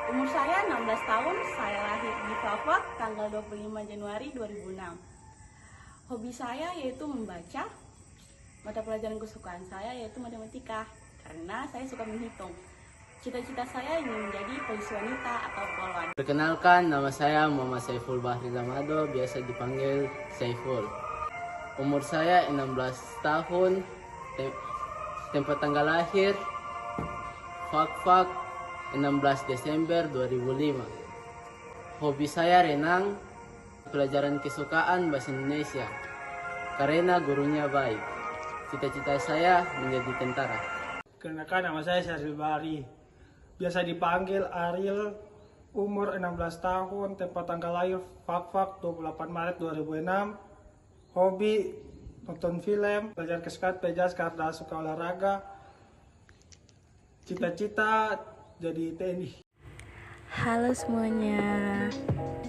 Umur saya 16 tahun, saya lahir di Fafak tanggal 25 Januari 2006. Hobi saya yaitu membaca. Mata pelajaran kesukaan saya yaitu matematika, karena saya suka menghitung. Cita-cita saya ingin menjadi polisi wanita atau polwan. Perkenalkan, nama saya Muhammad Saiful Bahri Zamado, biasa dipanggil Saiful. Umur saya 16 tahun, tempat tanggal lahir Fak 16 Desember 2005. Hobi saya renang, pelajaran kesukaan bahasa Indonesia, karena gurunya baik. Cita-cita saya menjadi tentara. Kenalkan, nama saya Syaril Bari, biasa dipanggil Ariel. Umur 16 tahun, tempat tanggal lahir Fak 28 Maret 2006. Hobi nonton film, belajar kesukaan pejas karena suka olahraga. Cita-cita jadi TNI. Halo semuanya,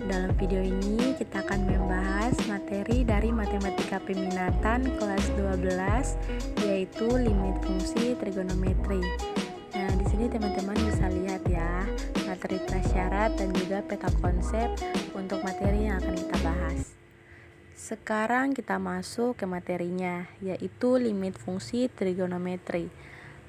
dalam video ini kita akan membahas materi dari matematika peminatan kelas 12, yaitu limit fungsi trigonometri. Nah, di sini teman-teman bisa lihat ya, materi prasyarat dan juga peta konsep untuk materi yang akan kita bahas. Sekarang kita masuk ke materinya, yaitu limit fungsi trigonometri.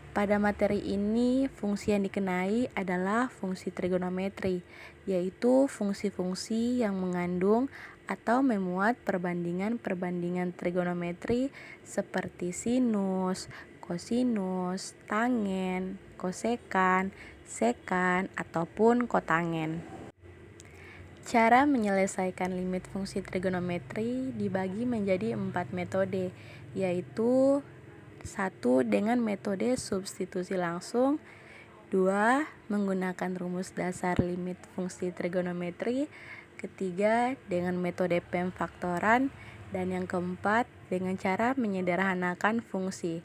Pada materi ini, fungsi yang dikenai adalah fungsi trigonometri, yaitu fungsi-fungsi yang mengandung atau memuat perbandingan-perbandingan trigonometri seperti sinus, kosinus, tangen, kosekan, sekan, ataupun kotangen. Cara menyelesaikan limit fungsi trigonometri dibagi menjadi 4 metode, yaitu 1. Dengan metode substitusi langsung. 2. Menggunakan rumus dasar limit fungsi trigonometri. Ketiga, dengan metode pemfaktoran. Dan yang keempat, dengan cara menyederhanakan fungsi.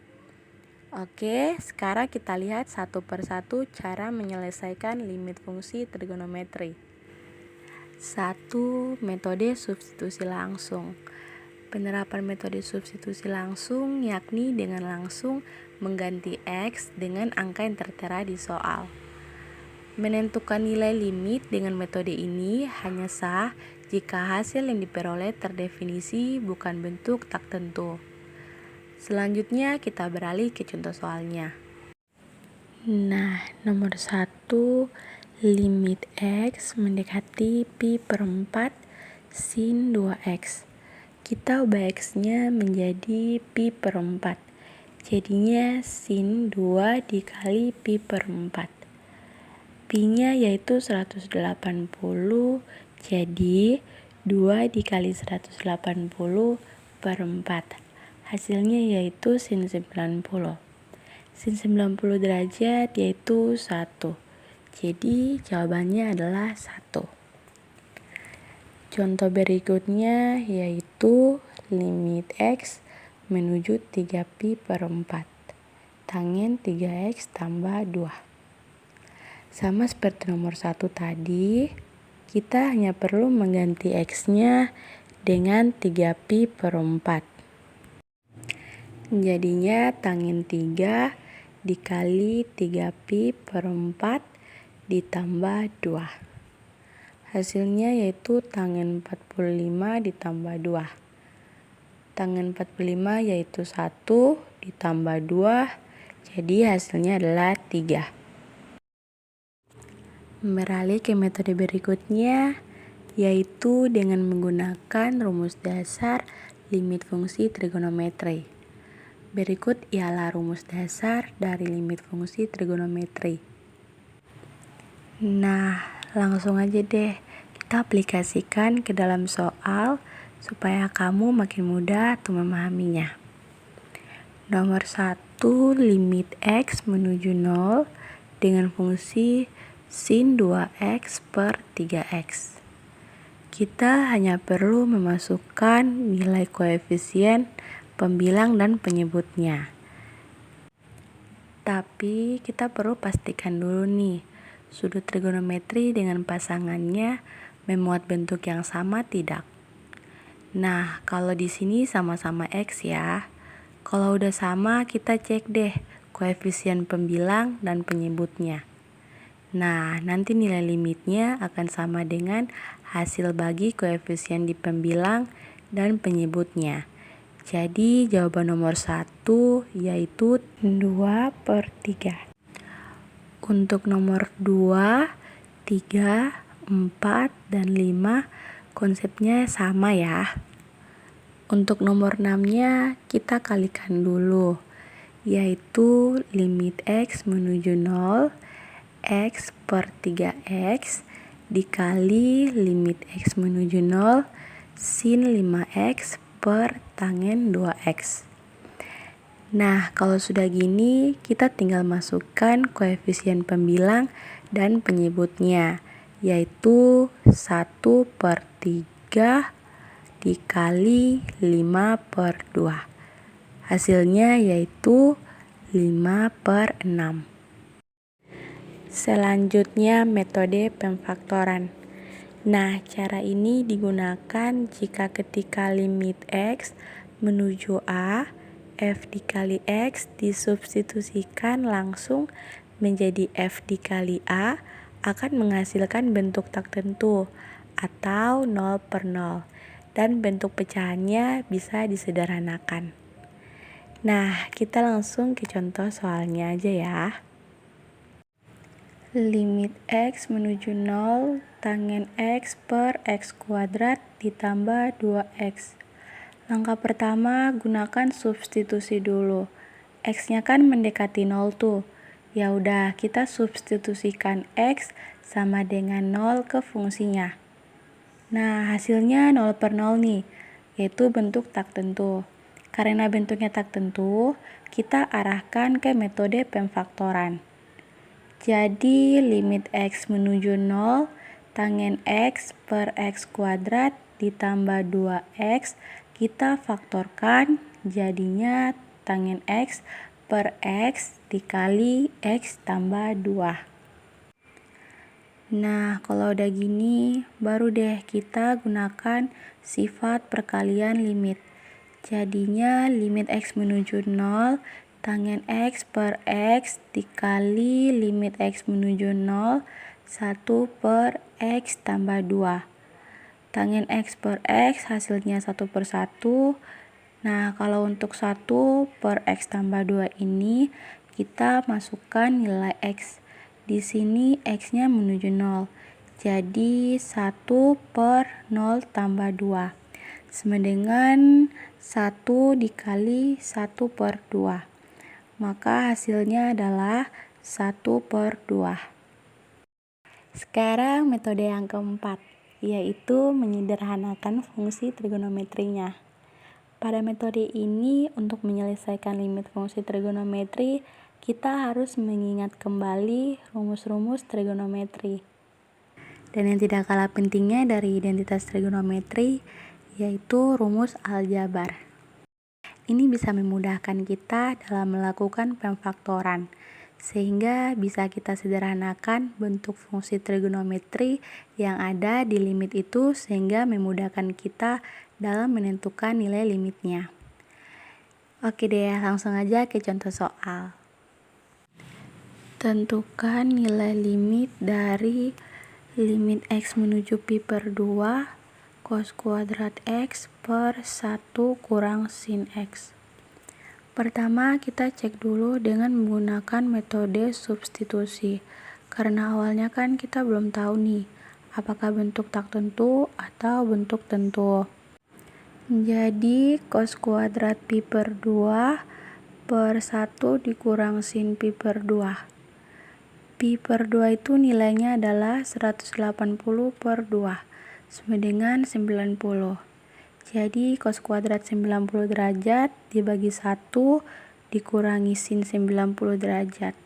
Oke, sekarang kita lihat satu persatu cara menyelesaikan limit fungsi trigonometri. 1. Metode substitusi langsung. Penerapan metode substitusi langsung yakni dengan langsung mengganti X dengan angka yang tertera di soal. Menentukan nilai limit dengan metode ini hanya sah jika hasil yang diperoleh terdefinisi bukan bentuk tak tentu. Selanjutnya kita beralih ke contoh soalnya. Nah, nomor 1, limit X mendekati pi per 4 sin 2X. Kita ubah X-nya menjadi pi per 4. Jadinya sin 2 dikali pi per 4. Pi-nya yaitu 180, jadi 2 dikali 180 per 4. Hasilnya yaitu sin 90. Sin 90 derajat yaitu 1. Jadi jawabannya adalah 1. Contoh berikutnya yaitu limit X menuju 3pi per 4. Tangen 3X tambah 2. Sama seperti nomor 1 tadi, kita hanya perlu mengganti X-nya dengan 3pi per 4. Jadinya tangen 3 dikali 3pi per 4 ditambah 2. Hasilnya yaitu tangen 45 ditambah 2. Tangen 45 yaitu 1 ditambah 2, jadi hasilnya adalah 3. Beralih ke metode berikutnya, yaitu dengan menggunakan rumus dasar limit fungsi trigonometri. Berikut ialah rumus dasar dari limit fungsi trigonometri. Nah, langsung aja deh kita aplikasikan ke dalam soal supaya kamu makin mudah untuk memahaminya. Nomor 1, limit X menuju 0 dengan fungsi sin 2X per 3X. Kita hanya perlu memasukkan nilai koefisien, pembilang dan penyebutnya. Tapi kita perlu pastikan dulu nih, sudut trigonometri dengan pasangannya memuat bentuk yang sama tidak? Nah, kalau di sini sama-sama X ya. Kalau udah sama, kita cek deh koefisien pembilang dan penyebutnya. Nah, nanti nilai limitnya akan sama dengan hasil bagi koefisien di pembilang dan penyebutnya. Jadi jawaban nomor 1 yaitu 2/3. Untuk nomor 2, 3, 4, dan 5 konsepnya sama ya. Untuk nomor 6-nya kita kalikan dulu, yaitu limit X menuju 0, X per 3X dikali limit X menuju 0 sin 5X per tangen 2X. Nah, kalau sudah gini, kita tinggal masukkan koefisien pembilang dan penyebutnya, yaitu 1/3 dikali 5/2. Hasilnya yaitu 5/6. Selanjutnya metode pemfaktoran. Nah, cara ini digunakan jika ketika limit X menuju A, F dikali X disubstitusikan langsung menjadi F dikali A akan menghasilkan bentuk tak tentu atau 0/0 dan bentuk pecahannya bisa disederhanakan. Nah, kita langsung ke contoh soalnya aja ya. Limit X menuju 0 tangen X per X kuadrat ditambah 2X. Langkah pertama, gunakan substitusi dulu. X-nya kan mendekati 0 tuh. Ya udah, kita substitusikan X sama dengan 0 ke fungsinya. Nah, hasilnya 0/0 nih, yaitu bentuk tak tentu. Karena bentuknya tak tentu, kita arahkan ke metode pemfaktoran. Jadi, limit X menuju 0 tangen X per X kuadrat ditambah 2X kita faktorkan, jadinya tangen X per X dikali X tambah 2. Nah, kalau udah gini, baru deh kita gunakan sifat perkalian limit. Jadinya limit X menuju 0 tangen X per X dikali limit X menuju 0 1/X tambah 2. Tangen X per X hasilnya 1/1. Nah, kalau untuk 1/X tambah 2 ini kita masukkan nilai X. Di sini X-nya menuju 0. Jadi 1/0 tambah 2 sama dengan 1 dikali 1/2. Maka hasilnya adalah 1/2. Sekarang metode yang keempat, yaitu menyederhanakan fungsi trigonometrinya. Pada metode ini, untuk menyelesaikan limit fungsi trigonometri, kita harus mengingat kembali rumus-rumus trigonometri. Dan yang tidak kalah pentingnya dari identitas trigonometri, yaitu rumus aljabar. Ini bisa memudahkan kita dalam melakukan pemfaktoran, sehingga bisa kita sederhanakan bentuk fungsi trigonometri yang ada di limit itu sehingga memudahkan kita dalam menentukan nilai limitnya. Oke deh, langsung aja ke contoh soal. Tentukan nilai limit dari limit X menuju pi/2 cos kuadrat X per 1 kurang sin X. Pertama, kita cek dulu dengan menggunakan metode substitusi. Karena awalnya kan kita belum tahu nih, apakah bentuk tak tentu atau bentuk tentu. Jadi, cos kuadrat pi/2 per 1 dikurang sin pi/2. Pi/2 itu nilainya adalah 180/2, sama dengan 90. Jadi cos kuadrat 90 derajat dibagi 1 dikurangi sin 90 derajat.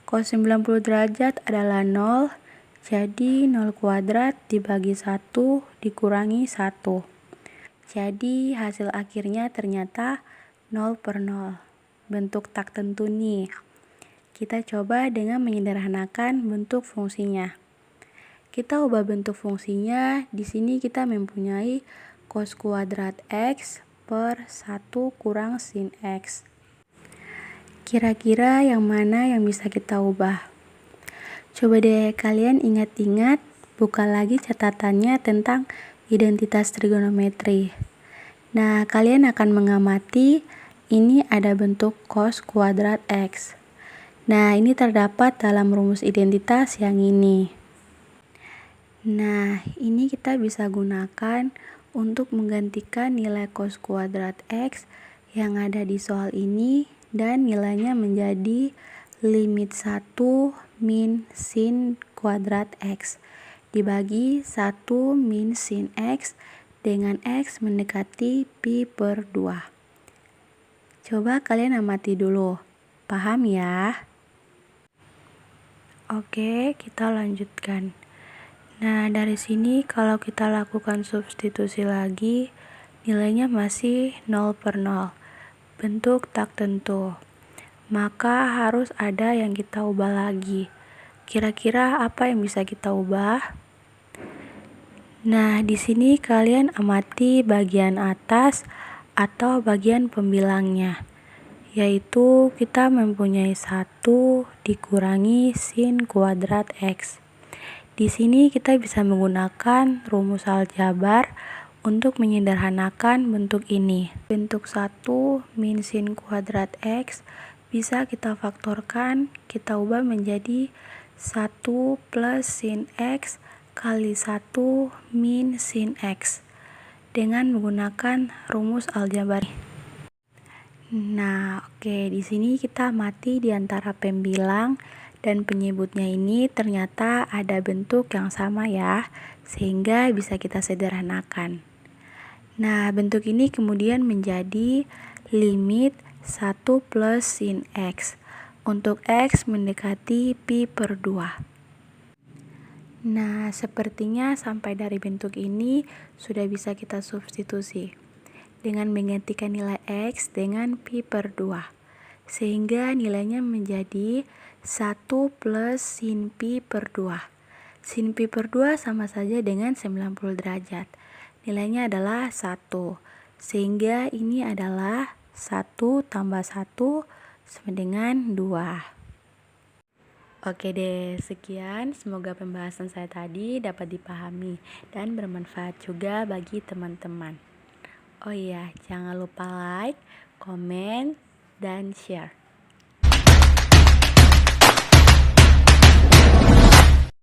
Cos 90 derajat adalah 0, jadi 0 kuadrat dibagi 1 dikurangi 1. Jadi hasil akhirnya ternyata 0/0. Bentuk tak tentu nih. Kita coba dengan menyederhanakan bentuk fungsinya. Kita ubah bentuk fungsinya, di sini kita mempunyai cos kuadrat X per 1 kurang sin X. Kira-kira yang mana yang bisa kita ubah? Coba deh kalian ingat-ingat, buka lagi catatannya tentang identitas trigonometri. Nah, kalian akan mengamati ini ada bentuk cos kuadrat X. Nah, ini terdapat dalam rumus identitas yang ini. Nah, ini kita bisa gunakan untuk menggantikan nilai cos kuadrat X yang ada di soal ini dan nilainya menjadi limit 1 min sin kuadrat X dibagi 1 min sin X dengan X mendekati pi per 2. Coba kalian amati dulu, paham ya? Oke, kita lanjutkan. Nah, dari sini kalau kita lakukan substitusi lagi, nilainya masih 0 per 0, bentuk tak tentu. Maka harus ada yang kita ubah lagi. Kira-kira apa yang bisa kita ubah? Nah, di sini kalian amati bagian atas atau bagian pembilangnya, yaitu kita mempunyai 1 dikurangi sin kuadrat X. Di sini kita bisa menggunakan rumus aljabar untuk menyederhanakan bentuk ini. Bentuk 1 min sin kuadrat X bisa kita faktorkan, kita ubah menjadi 1 plus sin X kali 1 min sin X dengan menggunakan rumus aljabar. Nah, oke, di sini kita amati di antara pembilang dan penyebutnya ini ternyata ada bentuk yang sama ya, sehingga bisa kita sederhanakan. Nah, bentuk ini kemudian menjadi limit 1 plus sin X untuk X mendekati pi per 2. Nah, sepertinya sampai dari bentuk ini sudah bisa kita substitusi dengan menggantikan nilai X dengan pi per 2, sehingga nilainya menjadi 1 plus sin pi per 2. Sin pi per 2 sama saja dengan 90 derajat. Nilainya adalah 1, sehingga ini adalah 1 tambah 1 sama dengan 2. Oke deh, sekian. Semoga pembahasan saya tadi dapat dipahami dan bermanfaat juga bagi teman-teman. Oh iya, jangan lupa like, komen, dan share.